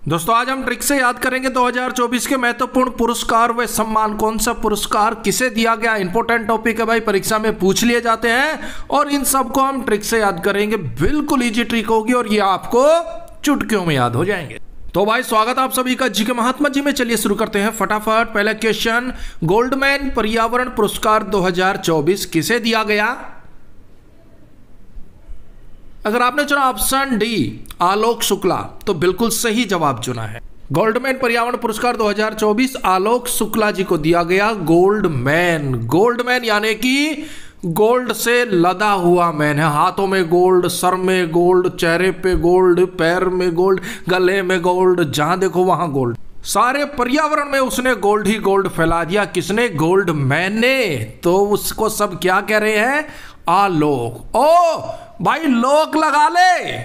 दोस्तों आज हम ट्रिक से याद करेंगे 2024 के महत्वपूर्ण पुरस्कार व सम्मान। कौन सा पुरस्कार किसे दिया गया, इंपॉर्टेंट टॉपिक है भाई, परीक्षा में पूछ लिए जाते हैं और इन सबको हम ट्रिक से याद करेंगे। बिल्कुल इजी ट्रिक होगी और ये आपको चुटकियों में याद हो जाएंगे। तो भाई स्वागत आप सभी का जी के महात्मा जी में। चलिए शुरू करते हैं फटाफट। पहला क्वेश्चन, गोल्डमैन पर्यावरण पुरस्कार 2024 किसे दिया गया? अगर आपने चुना ऑप्शन डी आलोक शुक्ला तो बिल्कुल सही जवाब चुना है। गोल्डमैन पर्यावरण पुरस्कार 2024 आलोक शुक्ला जी को दिया गया। गोल्डमैन, गोल्डमैन यानी कि गोल्ड से लदा हुआ मैन है। हाथों में गोल्ड, सर में गोल्ड, चेहरे पे गोल्ड, पैर में गोल्ड, गले में गोल्ड, जहां देखो वहां गोल्ड। सारे पर्यावरण में उसने गोल्ड ही गोल्ड फैला दिया। किसने? गोल्डमैन ने। तो उसको सब क्या कह रहे हैं? आलोक। ओ भाई लोक लगा ले,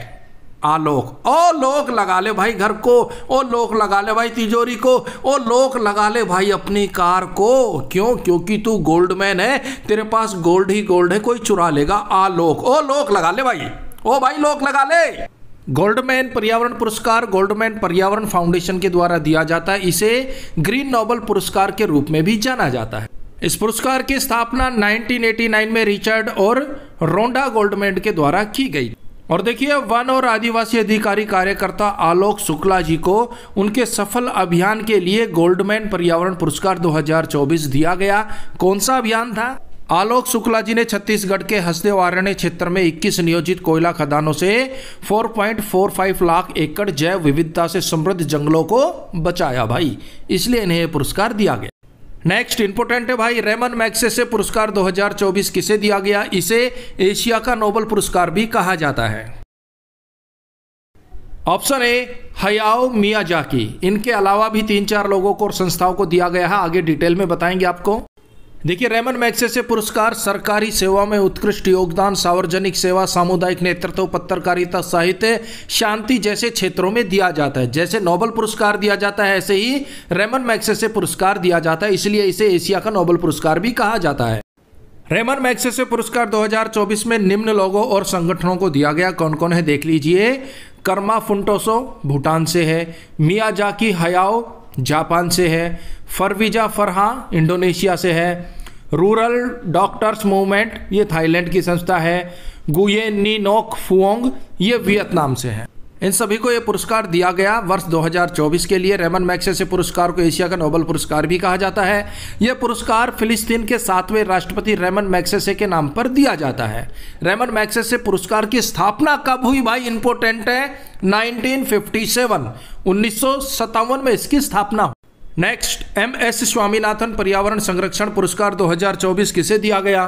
आलोक। ओ लोक लगा ले भाई घर को, ओ लोक लगा ले भाई तिजोरी को, ओ लोक लगा ले भाई अपनी कार को। क्यों? क्योंकि तू गोल्डमैन है, तेरे पास गोल्ड ही गोल्ड है, कोई चुरा लेगा। आलोक, ओ लोक लगा ले भाई, ओ भाई लोक लगा ले। गोल्डमैन पर्यावरण पुरस्कार गोल्डमैन पर्यावरण फाउंडेशन के द्वारा दिया जाता है। इसे ग्रीन नोबेल पुरस्कार के रूप में भी जाना जाता है। इस पुरस्कार की स्थापना 1989 में रिचर्ड और रोंडा गोल्डमैन के द्वारा की गई। और देखिए वन और आदिवासी अधिकारी कार्यकर्ता आलोक शुक्ला जी को उनके सफल अभियान के लिए गोल्डमैन पर्यावरण पुरस्कार 2024 दिया गया। कौन सा अभियान था? आलोक शुक्ला जी ने छत्तीसगढ़ के हसदेव अरण्य क्षेत्र में 21 नियोजित कोयला खदानों से 4.45 लाख एकड़ जैव विविधता से समृद्ध जंगलों को बचाया भाई, इसलिए इन्हें यह पुरस्कार दिया गया। नेक्स्ट इंपोर्टेंट है भाई, रेमन मैग्सेसे पुरस्कार 2024 किसे दिया गया? इसे एशिया का नोबेल पुरस्कार भी कहा जाता है। Option A Hayao Miyazaki. इनके अलावा भी 3-4 लोगों को और संस्थाओं को दिया गया है, आगे डिटेल में बताएंगे आपको। देखिए रेमन मैग्सेसे पुरस्कार सरकारी सेवा में उत्कृष्ट योगदान, सार्वजनिक सेवा, सामुदायिक नेतृत्व, पत्रकारिता, साहित्य, शांति जैसे क्षेत्रों में दिया जाता है। जैसे नोबेल पुरस्कार दिया जाता है ऐसे ही रेमन मैग्सेसे पुरस्कार दिया जाता है, इसलिए इसे एशिया का नोबेल पुरस्कार भी कहा जाता है। रेमन मैग्सेसे पुरस्कार 2024 में निम्न लोगों और संगठनों को दिया गया। कौन कौन है देख लीजिए। कर्मा फुंटोसो भूटान से है, मियाजाकी हयाओ जापान से है, फरवीजा फरहा इंडोनेशिया से है, रूरल डॉक्टर्स मूवमेंट ये थाईलैंड की संस्था है, गुये नी नोक फुओंग ये वियतनाम से है। इन सभी को ये पुरस्कार दिया गया वर्ष 2024 के लिए। रेमन मैग्सेसे पुरस्कार को एशिया का नोबेल पुरस्कार भी कहा जाता है। यह पुरस्कार फिलिस्तीन के 7वें राष्ट्रपति रेमन मैग्सेसे के नाम पर दिया जाता है। रेमन मैग्सेसे पुरस्कार की स्थापना कब हुई भाई? इंपोर्टेंट है 1957, 1957 में इसकी स्थापना। नेक्स्ट, MS स्वामीनाथन पर्यावरण संरक्षण पुरस्कार 2024 किसे दिया गया?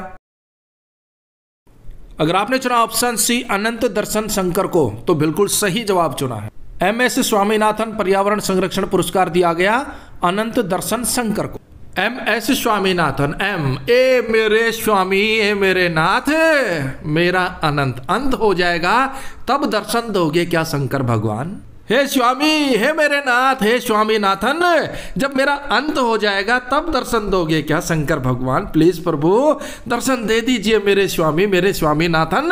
अगर आपने चुना ऑप्शन सी अनंत दर्शन शंकर को तो बिल्कुल सही जवाब चुना है। MS स्वामीनाथन पर्यावरण संरक्षण पुरस्कार दिया गया अनंत दर्शन शंकर को। MS स्वामीनाथन, एम ए मेरे स्वामी, ए मेरे नाथ, मेरा अनंत अंत हो जाएगा तब दर्शन दोगे क्या शंकर भगवान? हे स्वामी, हे मेरे नाथ, हे स्वामीनाथन, जब मेरा अंत हो जाएगा तब दर्शन दोगे क्या शंकर भगवान? प्लीज प्रभु दर्शन दे दीजिए मेरे स्वामी, मेरे स्वामीनाथन।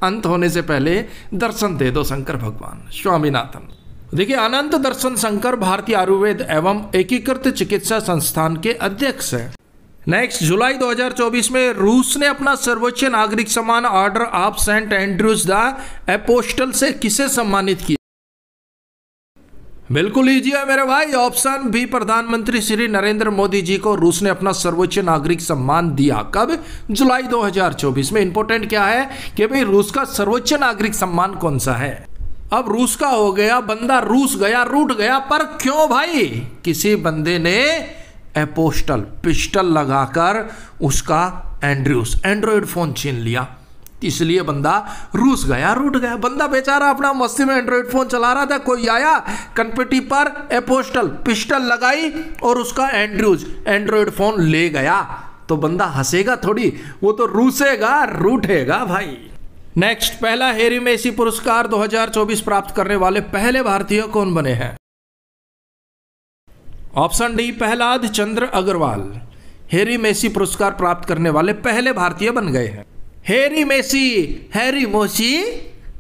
अंत होने से पहले दर्शन दे दो शंकर भगवान, स्वामीनाथन। देखिए अनंत दर्शन शंकर भारतीय आयुर्वेद एवं एकीकृत चिकित्सा संस्थान के अध्यक्ष है। नेक्स्ट, जुलाई 2024 में रूस ने अपना सर्वोच्च नागरिक सम्मान Order of Saint Andrews the Apostle से किसे सम्मानित किया? बिल्कुल इजी है मेरे भाई, ऑप्शन बी प्रधानमंत्री श्री नरेंद्र मोदी जी को रूस ने अपना सर्वोच्च नागरिक सम्मान दिया। कब? जुलाई 2024 में। इंपोर्टेंट क्या है कि भाई रूस का सर्वोच्च नागरिक सम्मान कौन सा है? अब रूस का हो गया, बंदा रूस गया, रूठ गया, पर क्यों भाई? किसी बंदे ने एपोस्टल पिस्टल लगाकर उसका एंड्रॉयड फोन छीन लिया, इसलिए बंदा रूस गया, रूठ गया। बंदा बेचारा अपना मस्ती में एंड्रॉइड फोन चला रहा था, कोई आया कनपटी पर एपोस्टल पिस्टल लगाई और उसका एंड्रॉइड फोन ले गया, तो बंदा हंसेगा थोड़ी, वो तो रूसेगा, रूठेगा भाई। नेक्स्ट, पहला हैरी मेसी पुरस्कार 2024 प्राप्त करने वाले पहले भारतीय कौन बने हैं? ऑप्शन डी प्रहलाद चंद्र अग्रवाल हैरी मेसी पुरस्कार प्राप्त करने वाले पहले भारतीय बन गए हैं। हैरी मेसी, हैरी मोसी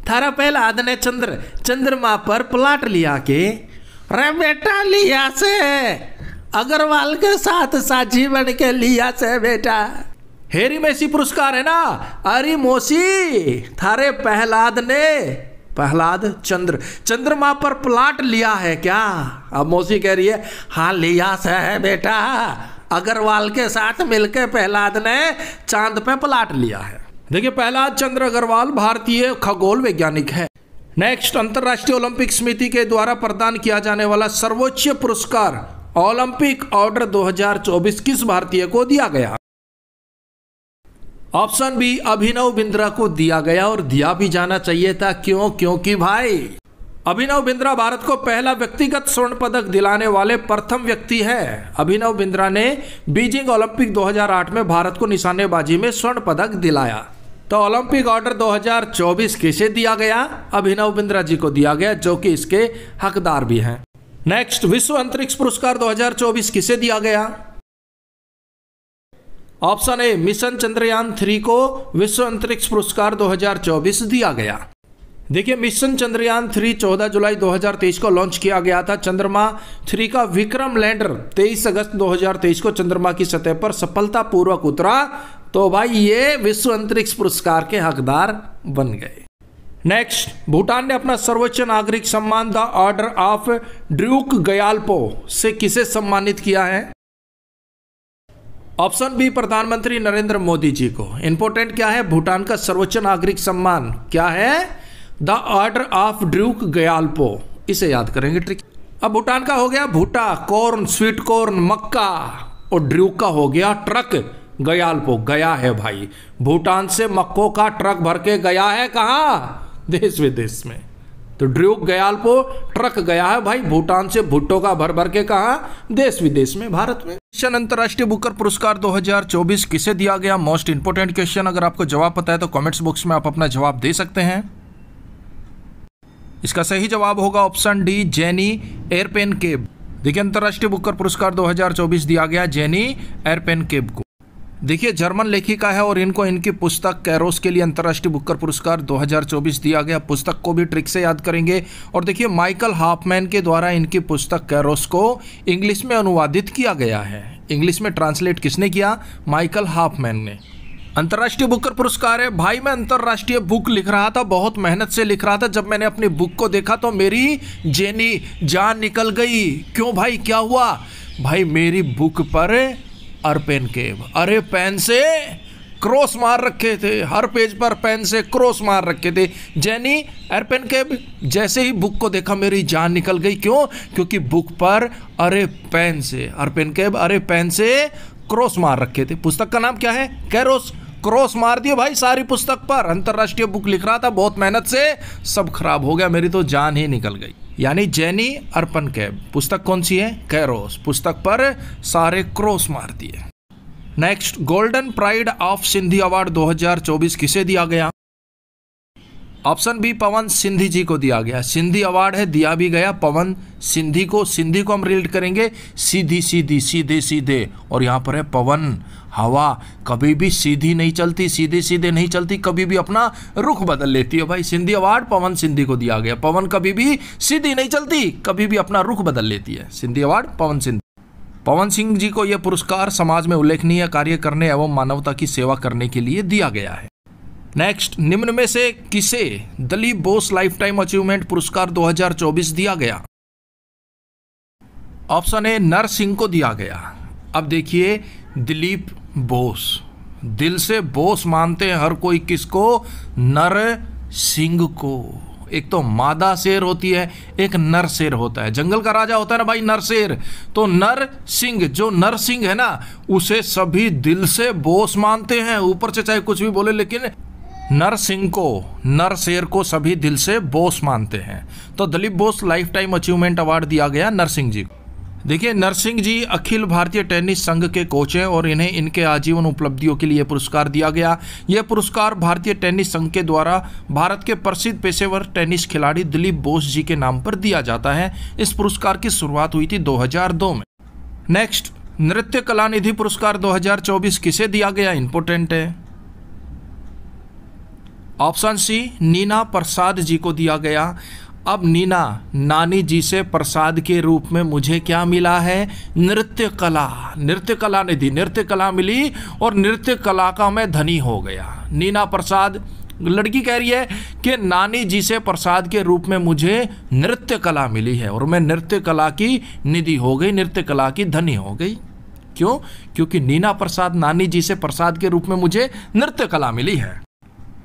थारा प्रहलाद ने चंद्रमा पर प्लाट लिया के रे बेटा लिया से अग्रवाल के साथ साझी बन के लिया से बेटा। हेरी मेसी पुरस्कार है ना। अरे मोसी थारे प्रहलाद चंद्रमा पर प्लाट लिया है क्या। अब मौसी कह रही है हाँ लिया से है बेटा, अग्रवाल के साथ मिलकर प्रहलाद ने चांद पे प्लाट लिया है। देखिए प्रहलाद चंद्र अग्रवाल भारतीय खगोल वैज्ञानिक है। नेक्स्ट, अंतरराष्ट्रीय ओलंपिक समिति के द्वारा प्रदान किया जाने वाला सर्वोच्च पुरस्कार ओलंपिक ऑर्डर 2024 किस भारतीय को दिया गया। ऑप्शन बी अभिनव बिंद्रा को दिया गया और दिया भी जाना चाहिए था। क्यों? क्योंकि भाई अभिनव बिंद्रा भारत को पहला व्यक्तिगत स्वर्ण पदक दिलाने वाले प्रथम व्यक्ति है। अभिनव बिंद्रा ने बीजिंग ओलंपिक 2008 में भारत को निशानेबाजी में स्वर्ण पदक दिलाया। तो ओलंपिक ऑर्डर 2024 किसे दिया गया? अभिनव बिंद्रा जी को दिया गया, जो कि इसके हकदार भी हैं। नेक्स्ट, विश्व अंतरिक्ष पुरस्कार 2024 किसे दिया गया? ऑप्शन ए मिशन चंद्रयान 3 को विश्व अंतरिक्ष पुरस्कार 2024 दिया गया। देखिए मिशन चंद्रयान 3 14 जुलाई 2023 को लॉन्च किया गया था। चंद्रमा 3 का विक्रम लैंडर 23 अगस्त 2023 को चंद्रमा की सतह पर सफलतापूर्वक उतरा। तो भाई ये विश्व अंतरिक्ष पुरस्कार के हकदार बन गए। नेक्स्ट, भूटान ने अपना सर्वोच्च नागरिक सम्मान द ऑर्डर ऑफ ड्यूक गयाल्पो से किसे सम्मानित किया है? ऑप्शन बी प्रधानमंत्री नरेंद्र मोदी जी को। इंपोर्टेंट क्या है? भूटान का सर्वोच्च नागरिक सम्मान क्या है? The order of Druk Gyalpo. इसे याद करेंगे ट्रिक। अब भूटान का हो गया भूटा, कॉर्न, स्वीट कॉर्न, मक्का, और ड्यूक का हो गया ट्रक गयाल्पो। गया है भाई, भूटान से मक्कों का ट्रक भर के गया है कहाँ? देश विदेश में। तो ड्यूक गयाल्पो ट्रक गया है भाई भूटान से भुट्टो का भर भर के कहाँ? देश विदेश में, भारत में। क्वेश्चन, अंतरराष्ट्रीय बुकर पुरस्कार 2024 किसे दिया गया? Most important question. अगर आपको जवाब पता है तो कमेंट्स बॉक्स में आप अपना जवाब दे सकते हैं। इसका सही जवाब होगा ऑप्शन डी, जेनी एरपेनकेब। देखिए अंतरराष्ट्रीय बुकर पुरस्कार 2024 दिया गया जेनी एरपेनकेब को। देखिए जर्मन लेखिका है और इनको इनकी पुस्तक कैरोस के लिए अंतर्राष्ट्रीय बुकर पुरस्कार 2024 दिया गया। पुस्तक को भी ट्रिक से याद करेंगे। और देखिए माइकल हाफमैन के द्वारा इनकी पुस्तक कैरोस को इंग्लिश में अनुवादित किया गया है। इंग्लिश में ट्रांसलेट किसने किया? माइकल हाफमैन ने। अंतर्राष्ट्रीय बुकर पुरस्कार है भाई। मैं अंतर्राष्ट्रीय बुक लिख रहा था, बहुत मेहनत से लिख रहा था। जब मैंने अपनी बुक को देखा तो मेरी जेनी जान निकल गई। क्यों भाई, क्या हुआ? भाई मेरी बुक पर एरपेनकेब, अरे पेन से क्रॉस मार रखे थे, हर पेज पर पेन से क्रॉस मार रखे थे। जेनी एरपेनकेब। जैसे ही बुक को देखा मेरी जान निकल गई। क्यों? क्योंकि बुक पर अरे पेन से एरपेनकेब, अरे पेन से क्रॉस मार रखे थे। पुस्तक का नाम क्या है? कैरोस। क्रॉस मार दिए भाई सारी पुस्तक पर। अंतरराष्ट्रीय बुक लिख रहा था, बहुत मेहनत से सब खराब हो गया, मेरी तो जान ही निकल गई। यानी जेनी एरपेनकेब। पुस्तक कौन सी है? कैरोस। पुस्तक पर सारे क्रॉस मार दिए। Next, golden pride of Sindhi award 2024 किसे दिया गया? ऑप्शन बी पवन सिंधी जी को दिया गया। सिंधी अवार्ड है, दिया भी गया पवन सिंधी को। सिंधी को हम रिलेट करेंगे सीधी सीधी, सीधे सीधे, और यहाँ पर है पवन। हवा कभी भी सीधी नहीं चलती, सीधे सीधे नहीं चलती, कभी भी अपना रुख बदल लेती है भाई। सिंधी अवार्ड पवन सिंधी को दिया गया। पवन कभी भी सीधी नहीं चलती, कभी भी अपना रुख बदल लेती है। सिंधी अवार्ड पवन सिंधी। पवन सिंह जी को यह पुरस्कार समाज में उल्लेखनीय कार्य करने एवं मानवता की सेवा करने के लिए दिया गया है। नेक्स्ट, निम्न में से किसे Dilip Bose life time achievement पुरस्कार 2024 दिया गया? ऑप्शन ए नर सिंह को दिया गया। अब देखिए दिलीप बोस, दिल से बोस मानते हैं हर कोई। किसको? नर सिंह को। एक तो मादा शेर होती है, एक नर शेर होता है। जंगल का राजा होता है ना भाई नर शेर। तो नर सिंह, जो नर सिंह है ना, उसे सभी दिल से बोस मानते हैं। ऊपर से चाहे कुछ भी बोले, लेकिन नर सिंह को, नर शेर को सभी दिल से बोस मानते हैं। तो Dilip Bose life time achievement award दिया गया नरसिंह जी को। देखिए नरसिंह जी अखिल भारतीय टेनिस संघ के कोच हैं और इन्हें इनके आजीवन उपलब्धियों के लिए पुरस्कार दिया गया। यह पुरस्कार भारतीय टेनिस संघ के द्वारा भारत के प्रसिद्ध पेशेवर टेनिस खिलाड़ी दिलीप बोस जी के नाम पर दिया जाता है। इस पुरस्कार की शुरुआत हुई थी 2002 में। नेक्स्ट, नृत्य कला निधि पुरस्कार 2024 किसे दिया गया? इंपोर्टेंट है। ऑप्शन सी नीना प्रसाद जी को दिया गया। अब नीना नानी जी से प्रसाद के रूप में मुझे क्या मिला है? नृत्य कला। नृत्य कला ने दी, नृत्य कला मिली और नृत्य कला का मैं धनी हो गया। नीना प्रसाद, लड़की कह रही है कि नानी जी से प्रसाद के रूप में मुझे नृत्य कला मिली है और मैं नृत्य कला की निधि हो गई, नृत्य कला की धनी हो गई। क्यों? क्योंकि नीना प्रसाद नानी जी से प्रसाद के रूप में मुझे नृत्य कला मिली है।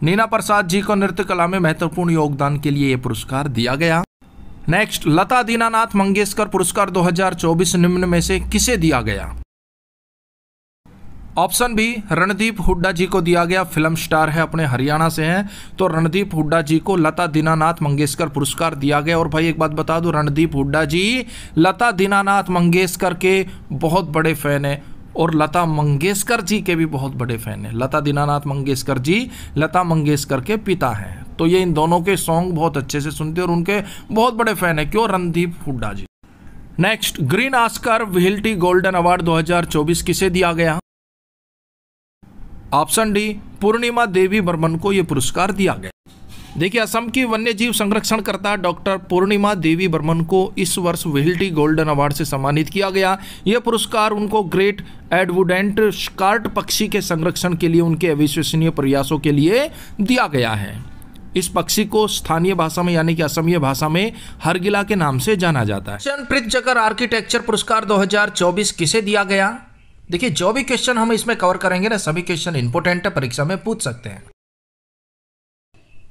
नीना प्रसाद जी को नृत्य कला में महत्वपूर्ण योगदान के लिए यह पुरस्कार दिया गया। नेक्स्ट, लता दीनानाथ मंगेशकर पुरस्कार 2024 निम्न में से किसे दिया गया? ऑप्शन बी रणदीप हुड्डा जी को दिया गया। फिल्म स्टार है, अपने हरियाणा से हैं, तो रणदीप हुड्डा जी को लता दीनानाथ मंगेशकर पुरस्कार दिया गया। और भाई एक बात बता दूं, रणदीप हुड्डा जी लता दीनानाथ मंगेशकर के बहुत बड़े फैन हैं और लता मंगेशकर जी के भी बहुत बड़े फैन हैं। लता दीनानाथ मंगेशकर जी लता मंगेशकर के पिता हैं, तो ये इन दोनों के सॉन्ग बहुत अच्छे से सुनते हैं और उनके बहुत बड़े फैन हैं। क्यों? Randeep Hooda ji. Next, green Oscar व्हिल्टी गोल्डन अवार्ड 2024 किसे दिया गया? ऑप्शन डी पूर्णिमा देवी बर्मन को यह पुरस्कार दिया गया। देखिए, असम की वन्य जीव संरक्षणकर्ता डॉक्टर पूर्णिमा देवी बर्मन को इस वर्ष व्हिल्टी गोल्डन अवार्ड से सम्मानित किया गया। यह पुरस्कार उनको ग्रेट एडवुडेंट स्कार्ट पक्षी के संरक्षण के लिए उनके अविश्वसनीय प्रयासों के लिए दिया गया है। इस पक्षी को स्थानीय भाषा में यानी कि असमिया भाषा में हरगिला के नाम से जाना जाता है। प्रित्जकर आर्किटेक्चर पुरस्कार 2024 किसे दिया गया? देखिए, जो भी क्वेश्चन हम इसमें कवर करेंगे ना, सभी क्वेश्चन इंपोर्टेंट है, परीक्षा में पूछ सकते हैं।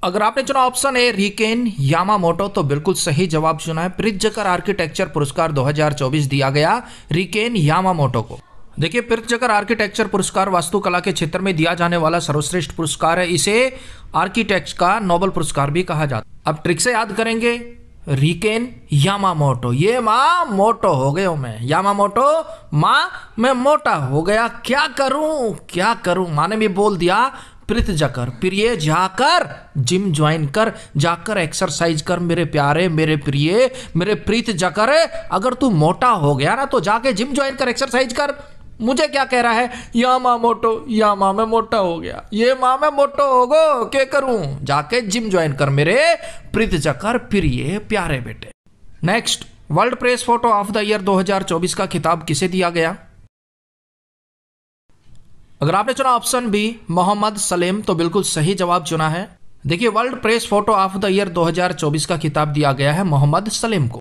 अगर आपने चुना ऑप्शन ए रिकेन यामामोटो तो बिल्कुल सही जवाब चुना है। प्रित्जकर आर्किटेक्चर पुरस्कार 2024 दिया गया रिकेन यामामोटो को। देखिए, प्रित्जकर आर्किटेक्चर पुरस्कार वास्तुकला के क्षेत्र में दिया जाने वाला सर्वश्रेष्ठ पुरस्कार है। इसे आर्किटेक्ट का नोबेल पुरस्कार भी कहा जाता है। अब ट्रिक से याद करेंगे, रिकेन यामामोटो, ये माँ मोटो हो गया मैं, यामामोटो माँ मैं मोटा हो गया, क्या करूं क्या करूं। माँ ने भी बोल दिया प्रित्जकर, प्रिय जाकर जिम ज्वाइन कर, जाकर एक्सरसाइज कर मेरे प्यारे, मेरे प्रिय, मेरे प्रित्जकर। अगर तू मोटा हो गया ना तो जाके जिम ज्वाइन कर, एक्सरसाइज कर। मुझे क्या कह रहा है? या माँ मोटो, या माँ मैं मोटा हो गया, ये माँ मैं मोटो हो गो, क्या करूं? जाके जिम ज्वाइन कर मेरे प्रित्जकर प्रिय प्यारे बेटे। Next, world press photo of the year 2024 का खिताब किसे दिया गया? अगर आपने चुना ऑप्शन बी मोहम्मद सलेम तो बिल्कुल सही जवाब चुना है। देखिए, world press photo of the year 2024 का खिताब दिया गया है मोहम्मद सलेम को।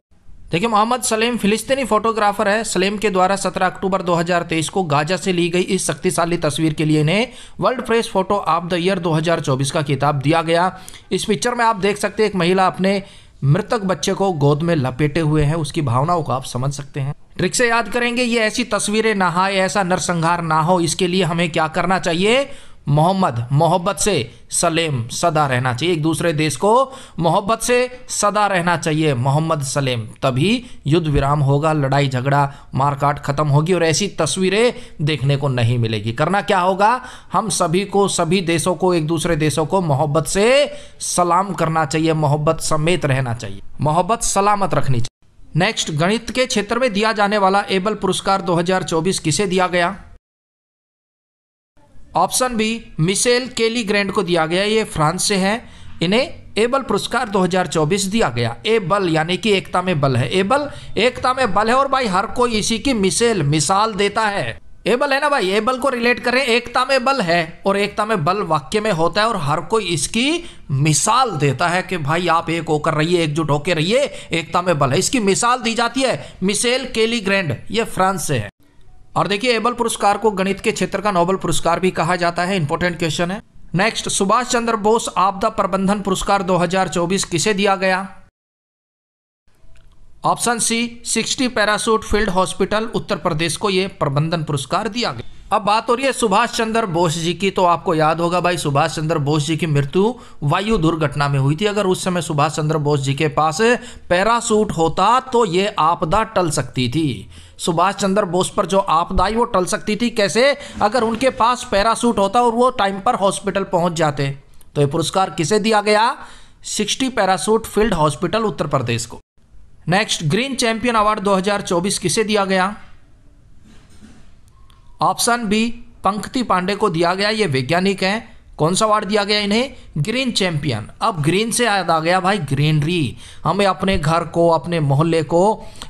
देखिए, मोहम्मद सलेम फिलिस्तीनी फोटोग्राफर है। सलेम के द्वारा 17 अक्टूबर 2023 को गाजा से ली गई इस शक्तिशाली तस्वीर के लिए इन्हें world press photo of the year 2024 का खिताब दिया गया। इस पिक्चर में आप देख सकते हैं एक महिला अपने मृतक बच्चे को गोद में लपेटे हुए है, उसकी भावनाओं को आप समझ सकते हैं। ट्रिक से याद करेंगे, ये ऐसी तस्वीरें ना आए, ऐसा नरसंहार ना हो, इसके लिए हमें क्या करना चाहिए? मोहब्बत से सलेम सदा रहना चाहिए। एक दूसरे देश को मोहब्बत से सदा रहना चाहिए, मोहम्मद सलेम, तभी युद्ध विराम होगा, लड़ाई झगड़ा मारकाट खत्म होगी और ऐसी तस्वीरें देखने को नहीं मिलेगी। करना क्या होगा? हम सभी को, सभी देशों को, एक दूसरे देशों को मोहब्बत से सलाम करना चाहिए, मोहब्बत समेत रहना चाहिए, मोहब्बत सलामत रखनी चाहिए। नेक्स्ट, गणित के क्षेत्र में दिया जाने वाला एबल पुरस्कार 2024 किसे दिया गया? ऑप्शन बी मिशेल केली ग्रैंड को दिया गया। ये फ्रांस से हैं, इन्हें एबल पुरस्कार 2024 दिया गया। एबल यानी कि एकता में बल है, एबल एकता में बल है और भाई हर कोई इसी की मिसाल देता है। एबल है ना भाई, एबल को रिलेट करें, एकता में बल है और एकता में बल वाक्य में होता है और हर कोई इसकी मिसाल देता है कि भाई आप एक होकर रहिए, एकजुट होकर रहिए, एकता में बल है, इसकी मिसाल दी जाती है। मिशेल केली ग्रैंड, ये फ्रांस से है। और देखिए, एबल पुरस्कार को गणित के क्षेत्र का नोबेल पुरस्कार भी कहा जाता है। इंपॉर्टेंट क्वेश्चन है। नेक्स्ट, सुभाष चंद्र बोस आपदा प्रबंधन पुरस्कार 2024 किसे दिया गया? Option C 60 parachute field hospital Uttar Pradesh को यह प्रबंधन पुरस्कार दिया गया। अब बात हो रही है सुभाष चंद्र बोस जी की, तो आपको याद होगा भाई सुभाष चंद्र बोस जी की मृत्यु वायु दुर्घटना में हुई थी। अगर उस समय सुभाष चंद्र बोस जी के पास पैराशूट होता तो ये आपदा टल सकती थी। सुभाष चंद्र बोस पर जो आपदा आई वो टल सकती थी। कैसे? अगर उनके पास पैराशूट होता और वो टाइम पर हॉस्पिटल पहुंच जाते। तो ये पुरस्कार किसे दिया गया? 60 parachute field hospital Uttar Pradesh को। नेक्स्ट, ग्रीन चैंपियन अवार्ड 2024 किसे दिया गया? ऑप्शन बी पंकति पांडे को दिया गया। ये वैज्ञानिक हैं, कौन सा अवार्ड दिया गया इन्हें? Green champion. अब ग्रीन से याद आ गया भाई ग्रीनरी। हमें अपने घर को, अपने मोहल्ले को,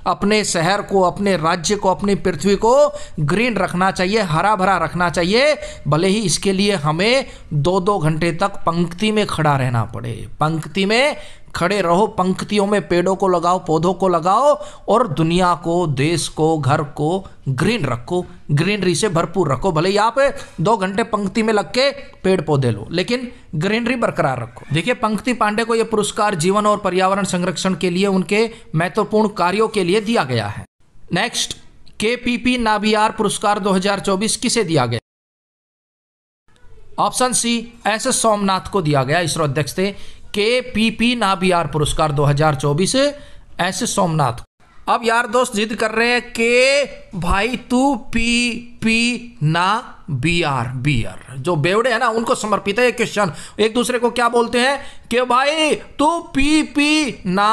अपने शहर को, अपने राज्य को, अपनी पृथ्वी को ग्रीन रखना चाहिए, हरा भरा रखना चाहिए। भले ही इसके लिए हमें 2-2 घंटे तक पंक्ति में खड़ा रहना पड़े। पंक्ति में खड़े रहो, पंक्तियों में पेड़ों को लगाओ, पौधों को लगाओ और दुनिया को, देश को, घर को ग्रीन रखो, ग्रीनरी से भरपूर रखो। भले ही आप 2 घंटे पंक्ति में लग के पेड़ पौधे लो, लेकिन ग्रीनरी बरकरार रखो। देखिए, पंक्ति पांडे को यह पुरस्कार जीवन और पर्यावरण संरक्षण के लिए उनके महत्वपूर्ण कार्यों के लिए दिया गया है। नेक्स्ट, KPP नाबियार पुरस्कार 2024 किसे दिया गया? ऑप्शन सी, एस सोमनाथ को दिया गया। इसरो अध्यक्ष थे। KPP नाबियार पुरस्कार 2024 एस सोमनाथ। अब यार दोस्त जिद कर रहे हैं कि भाई तू PP ना बियर। जो बेवड़े हैं ना उनको समर्पित है ये क्वेश्चन। एक दूसरे को क्या बोलते हैं कि भाई तू PP ना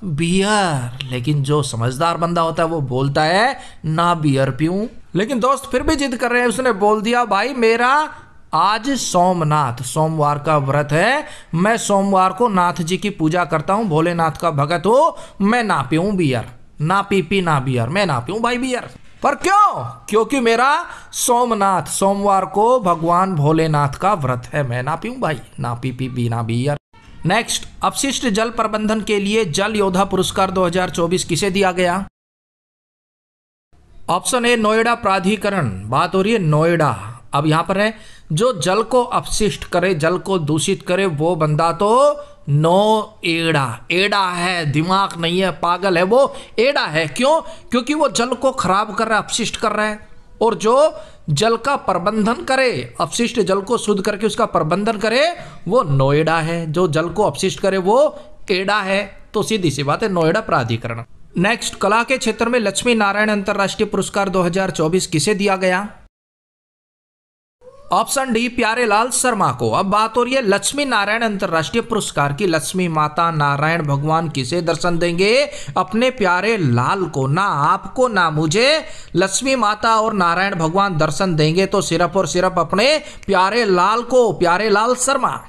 बियर, लेकिन जो समझदार बंदा होता है वो बोलता है ना बियर पीऊं। लेकिन दोस्त फिर भी जिद कर रहे हैं। उसने बोल दिया भाई मेरा आज सोमनाथ, सोमवार का व्रत है, मैं सोमवार को नाथ जी की पूजा करता हूं, भोलेनाथ का भगत हो, मैं ना पीऊं बियर, ना PP ना बियर, मैं ना पीऊं भाई बियर। पर क्यों? क्योंकि मेरा सोमनाथ, सोमवार को भगवान भोलेनाथ का व्रत है, मैं ना पीऊं भाई, ना PP ना बियर। नेक्स्ट, अपशिष्ट जल प्रबंधन के लिए जल योद्धा पुरस्कार 2024 किसे दिया गया? ऑप्शन ए, नोएडा प्राधिकरण। बात हो रही है नोएडा। अब यहां पर है जो जल को अपशिष्ट करे, जल को दूषित करे, वो बंदा तो नोएडा, एड़ा है, दिमाग नहीं है, पागल है, वो एड़ा है। क्यों? क्योंकि वो जल को खराब कर रहा है, अपशिष्ट कर रहा है। और जो जल का प्रबंधन करे, अपशिष्ट जल को शुद्ध करके उसका प्रबंधन करे, वो नोएडा है। जो जल को अपशिष्ट करे वो एड़ा है। तो सीधी सी बात है, नोएडा प्राधिकरण। नेक्स्ट, कला के क्षेत्र में लक्ष्मी नारायण अंतरराष्ट्रीय पुरस्कार 2024 किसे दिया गया? ऑप्शन डी, प्यारेलाल शर्मा को। अब बात हो रही है लक्ष्मी नारायण अंतरराष्ट्रीय पुरस्कार की। लक्ष्मी माता, नारायण भगवान किसे दर्शन देंगे? अपने प्यारे लाल को। ना आपको ना मुझे, लक्ष्मी माता और नारायण भगवान दर्शन देंगे तो सिर्फ और सिर्फ अपने प्यारे लाल को, प्यारेलाल शर्मा।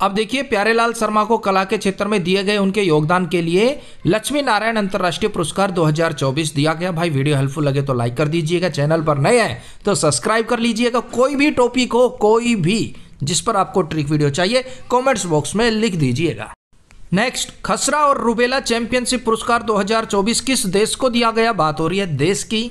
अब देखिए, प्यारेलाल शर्मा को कला के क्षेत्र में दिए गए उनके योगदान के लिए लक्ष्मी नारायण अंतरराष्ट्रीय पुरस्कार 2024 दिया गया। भाई वीडियो हेल्पफुल लगे तो लाइक कर दीजिएगा, चैनल पर नए हैं तो सब्सक्राइब कर लीजिएगा। कोई भी टॉपिक हो, कोई भी जिस पर आपको ट्रिक वीडियो चाहिए, कमेंट्स बॉक्स में लिख दीजिएगा। नेक्स्ट, खसरा और रूबेला चैंपियनशिप पुरस्कार 2024 किस देश को दिया गया? बात हो रही है देश की।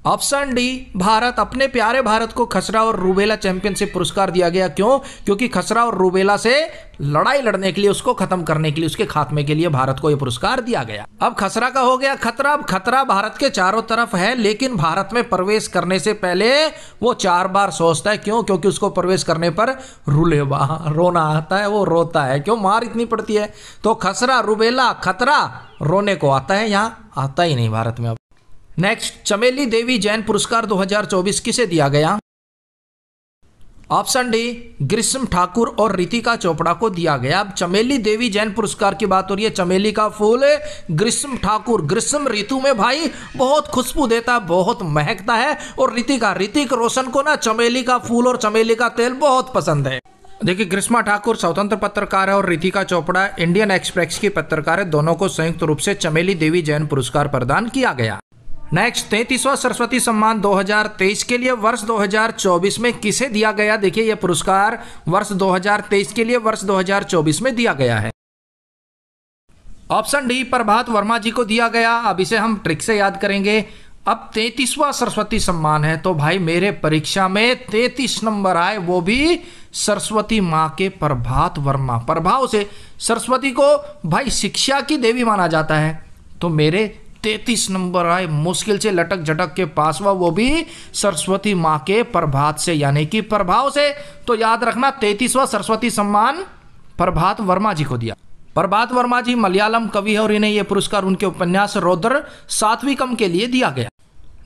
Option D, Bharat. अपने प्यारे भारत को खसरा और रूबेला चैंपियनशिप पुरस्कार दिया गया। क्यों? क्योंकि खसरा और रूबेला से लड़ाई लड़ने के लिए, उसको खत्म करने के लिए, उसके खात्मे के लिए भारत को यह पुरस्कार दिया गया। अब खसरा का हो गया खतरा। अब खतरा भारत के चारों तरफ है, लेकिन भारत में प्रवेश करने से पहले वो 4 बार सोचता है। क्यों? क्योंकि उसको प्रवेश करने पर रोना आता है, वो रोता है। क्यों? मार इतनी पड़ती है। तो खसरा, रूबेला, खतरा रोने को आता है, यहाँ आता ही नहीं भारत में। अब नेक्स्ट, चमेली देवी जैन पुरस्कार 2024 किसे दिया गया? ऑप्शन डी, ग्रीष्म ठाकुर और रितिका चोपड़ा को दिया गया। अब चमेली देवी जैन पुरस्कार की बात हो रही है। चमेली का फूल ग्रीष्म ठाकुर, ग्रीष्म ऋतु में भाई बहुत खुशबू देता है, बहुत महकता है। और ऋतिक रोशन को ना चमेली का फूल और चमेली का तेल बहुत पसंद है। देखिए, ग्रीष्मा ठाकुर स्वतंत्र पत्रकार है और रितिका चोपड़ा इंडियन एक्सप्रेस की पत्रकार है। दोनों को संयुक्त रूप से चमेली देवी जैन पुरस्कार प्रदान किया गया। नेक्स्ट, 33वां सरस्वती सम्मान 2023 के लिए वर्ष 2024 में किसे दिया गया? देखिए, यह पुरस्कार वर्ष 2023 के लिए वर्ष 2024 में दिया गया है। ऑप्शन डी, प्रभात वर्मा जी को दिया गया। अब इसे हम ट्रिक से याद करेंगे। अब 33वां सरस्वती सम्मान है तो भाई मेरे परीक्षा में 33 नंबर आए, वो भी सरस्वती माँ के प्रभात वर्मा। प्रभाव से सरस्वती को भाई शिक्षा की देवी माना जाता है, तो मेरे 33 नंबर आए, मुश्किल से लटक झटक के पास हुआ, वो भी सरस्वती माँ के प्रभात से, यानी कि प्रभाव से। तो याद रखना, 33वां सरस्वती सम्मान प्रभात वर्मा जी को दिया। प्रभात वर्मा जी मलयालम कवि है और इन्हें यह पुरस्कार उनके उपन्यास रौद्र सात्विकम के लिए दिया गया।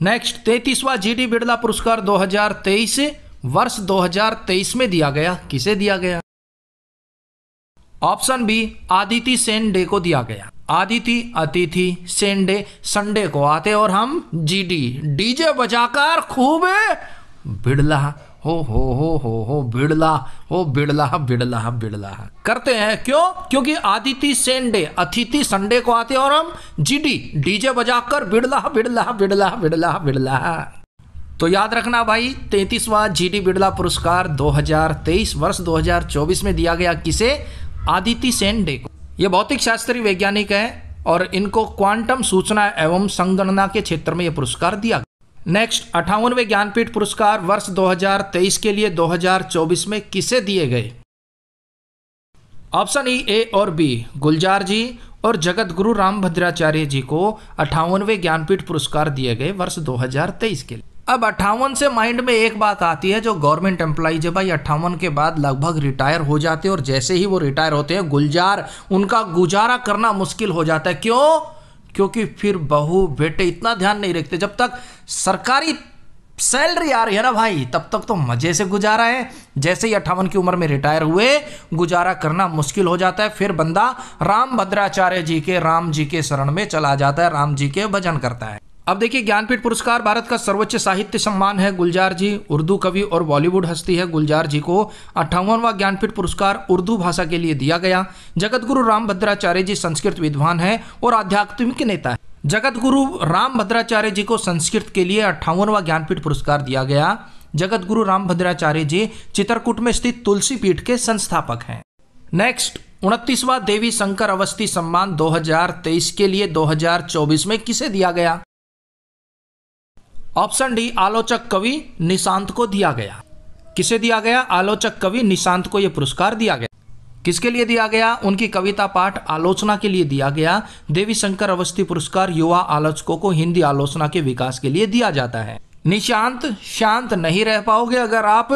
नेक्स्ट, 33वां GD बिड़ला पुरस्कार 2023 वर्ष 2023 में दिया गया। किसे दिया गया? ऑप्शन बी, आदिति सेन डे को दिया गया। आदिति, अतिथि, सेन डे, संडे को आते और हम GD, डीजे बजाकर खूब बिड़ला हो बिड़ला, हो बिड़ला बिड़ला बिड़ला करते हैं। क्यों? क्योंकि आदिति सेंडे, अतिथि संडे को आते हैं और हम जीडी डीजे बजाकर बिड़ला बिड़ला बिड़ला बिड़ला बिड़ला। तो याद रखना भाई, 33वां जीडी बिड़ला पुरस्कार 2023 वर्ष 2024 में दिया गया किसे? आदिति सेंडे को। ये भौतिक शास्त्री वैज्ञानिक है और इनको क्वांटम सूचना एवं संगणना के क्षेत्र में यह पुरस्कार दिया गया। नेक्स्ट, 58वें ज्ञानपीठ पुरस्कार वर्ष 2023 के लिए 2024 में किसे दिए गए? ऑप्शन ए और बी, गुलजार जी और जगत गुरु रामभद्राचार्य जी को 58वें ज्ञानपीठ पुरस्कार दिए गए वर्ष 2023 के लिए। अब 58 से माइंड में एक बात आती है, जो गवर्नमेंट एम्प्लॉइज है भाई 58 के बाद लगभग रिटायर हो जाते हैं और जैसे ही वो रिटायर होते हैं गुलजार, उनका गुजारा करना मुश्किल हो जाता है। क्यों? क्योंकि फिर बहू बेटे इतना ध्यान नहीं रखते। जब तक सरकारी सैलरी आ रही है ना भाई, तब तक तो मजे से गुजारा है। जैसे ही 58 की उम्र में रिटायर हुए, गुजारा करना मुश्किल हो जाता है। फिर बंदा रामभद्राचार्य जी के, राम जी के शरण में चला जाता है, राम जी के भजन करता है। अब देखिए, ज्ञानपीठ पुरस्कार भारत का सर्वोच्च साहित्य सम्मान है। गुलजार जी उर्दू कवि और बॉलीवुड हस्ती है। गुलजार जी को 58वां ज्ञानपीठ पुरस्कार उर्दू भाषा के लिए दिया गया। जगत गुरु रामभद्राचार्य जी संस्कृत विद्वान है और आध्यात्मिक नेता है। जगत गुरु रामभद्राचार्य जी को संस्कृत के लिए 58वां ज्ञानपीठ पुरस्कार दिया गया। जगत गुरु रामभद्राचार्य जी चित्रकूट में स्थित तुलसी पीठ के संस्थापक हैं। नेक्स्ट, 29वां देवी शंकर अवस्थी सम्मान 2023 के लिए 2024 में किसे दिया गया? ऑप्शन डी, आलोचक कवि निशांत को दिया गया। किसे दिया गया? आलोचक कवि निशांत को यह पुरस्कार दिया गया। किसके लिए दिया गया? उनकी कविता पाठ आलोचना के लिए दिया गया। देवी शंकर अवस्थी पुरस्कार युवा आलोचकों को हिंदी आलोचना के विकास के लिए दिया जाता है। निशांत, शांत नहीं रह पाओगे अगर आप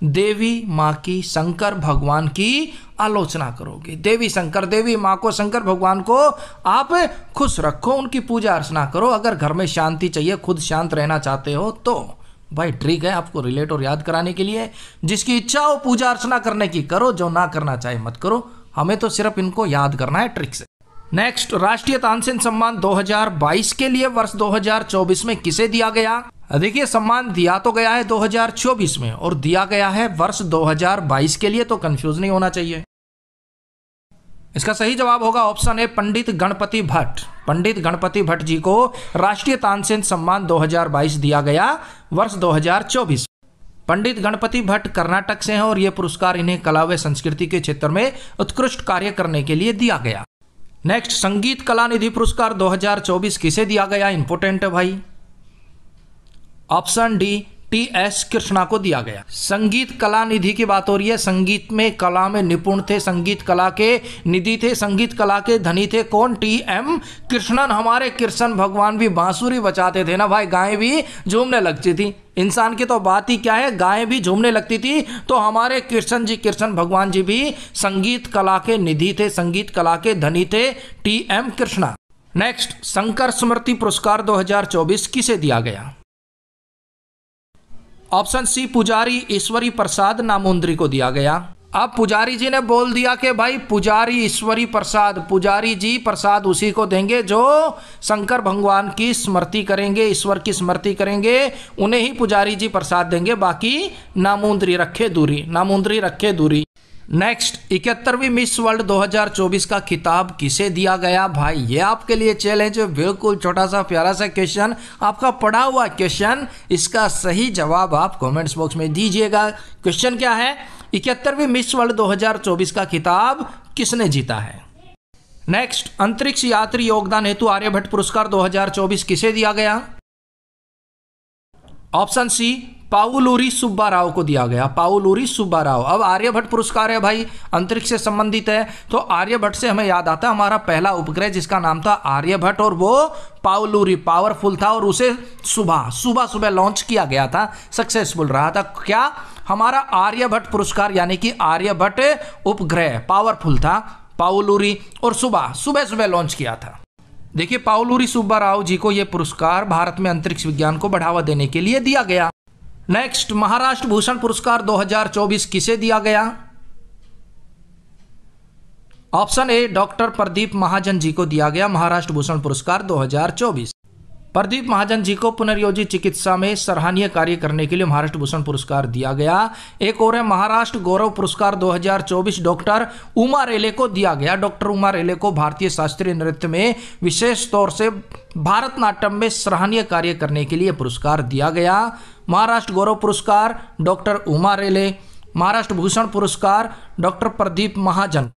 देवी माँ की, शंकर भगवान की आलोचना करोगे। देवी शंकर, देवी माँ को, शंकर भगवान को आप खुश रखो, उनकी पूजा अर्चना करो। अगर घर में शांति चाहिए, खुद शांत रहना चाहते हो तो भाई ट्रिक है आपको रिलेट और याद कराने के लिए। जिसकी इच्छा हो पूजा अर्चना करने की करो, जो ना करना चाहे मत करो। हमें तो सिर्फ इनको याद करना है ट्रिक से। नेक्स्ट, राष्ट्रीय तानसेन सम्मान 2022 के लिए वर्ष 2024 में किसे दिया गया? देखिए, सम्मान दिया तो गया है 2024 में और दिया गया है वर्ष 2022 के लिए, तो कंफ्यूज नहीं होना चाहिए। इसका सही जवाब होगा ऑप्शन ए, पंडित गणपति भट्ट। पंडित गणपति भट्ट जी को राष्ट्रीय तानसेन सम्मान 2022 दिया गया वर्ष 2024। पंडित गणपति भट्ट कर्नाटक से हैं और यह पुरस्कार इन्हें कला व संस्कृति के क्षेत्र में उत्कृष्ट कार्य करने के लिए दिया गया। नेक्स्ट, संगीत कला निधि पुरस्कार 2024 किसे दिया गया? इंपोर्टेंट है भाई। Option D, T.S.. कृष्णा को दिया गया। संगीत कला निधि की बात हो रही है। संगीत में, कला में निपुण थे, संगीत कला के निधि थे, संगीत कला के धनी थे। कौन? टी.एम. कृष्णन। हमारे कृष्ण भगवान भी बांसुरी बजाते थे ना भाई, गायें भी झूमने लगती थी। इंसान की तो बात ही क्या है, गायें भी झूमने लगती थी। तो हमारे कृष्ण जी, कृष्ण भगवान जी भी संगीत कला के निधि थे, संगीत कला के धनी थे, टी.एम. कृष्णा। नेक्स्ट, शंकर स्मृति पुरस्कार 2024 किसे दिया गया? ऑप्शन सी, पुजारी ईश्वरी प्रसाद नामुंद्री को दिया गया। अब पुजारी जी ने बोल दिया कि भाई पुजारी ईश्वरी प्रसाद, पुजारी जी प्रसाद उसी को देंगे जो शंकर भगवान की स्मृति करेंगे, ईश्वर की स्मृति करेंगे, उन्हें ही पुजारी जी प्रसाद देंगे। बाकी नामुंद्री रखे दूरी, नामुंद्री रखे दूरी। नेक्स्ट, 71वीं मिस वर्ल्ड 2024 का खिताब किसे दिया गया? भाई ये आपके लिए चैलेंज है, बिल्कुल छोटा सा प्यारा सा क्वेश्चन, आपका पढ़ा हुआ क्वेश्चन। इसका सही जवाब आप कमेंट्स बॉक्स में दीजिएगा। क्वेश्चन क्या है? 71वीं मिस वर्ल्ड 2024 का खिताब किसने जीता है? नेक्स्ट, अंतरिक्ष यात्री योगदान हेतु आर्यभट्ट पुरस्कार 2024 किसे दिया गया? ऑप्शन सी, पाउलूरी सुब्बा राव को दिया गया। पाउलूरी सुब्बा राव। अब आर्यभट्ट पुरस्कार है भाई, अंतरिक्ष से संबंधित है, तो आर्यभट्ट से हमें याद आता है हमारा पहला उपग्रह जिसका नाम था आर्यभट्ट, और वो पाउलूरी पावरफुल था और उसे सुबह लॉन्च किया गया था, सक्सेसफुल रहा था। क्या? हमारा आर्यभट्ट पुरस्कार, यानी कि आर्यभट्ट उपग्रह पावरफुल था, पाउलूरी, और सुबह लॉन्च किया था। देखिए, पाउलूरी सुब्बा राव जी को यह पुरस्कार भारत में अंतरिक्ष विज्ञान को बढ़ावा देने के लिए दिया गया। नेक्स्ट, महाराष्ट्र भूषण पुरस्कार 2024 किसे दिया गया? Option A, doctor Pradeep Mahajan ji को दिया गया महाराष्ट्र भूषण पुरस्कार 2024। प्रदीप महाजन जी को पुनर्योजी चिकित्सा में सराहनीय कार्य करने के लिए महाराष्ट्र भूषण पुरस्कार दिया गया। एक और है महाराष्ट्र गौरव पुरस्कार 2024 डॉक्टर उमा रेले को दिया गया। डॉक्टर उमा रेले को भारतीय शास्त्रीय नृत्य में विशेष तौर से भारतनाट्यम में सराहनीय कार्य करने के लिए पुरस्कार दिया गया। महाराष्ट्र गौरव पुरस्कार डॉक्टर उमा रेले, महाराष्ट्र भूषण पुरस्कार डॉक्टर प्रदीप महाजन।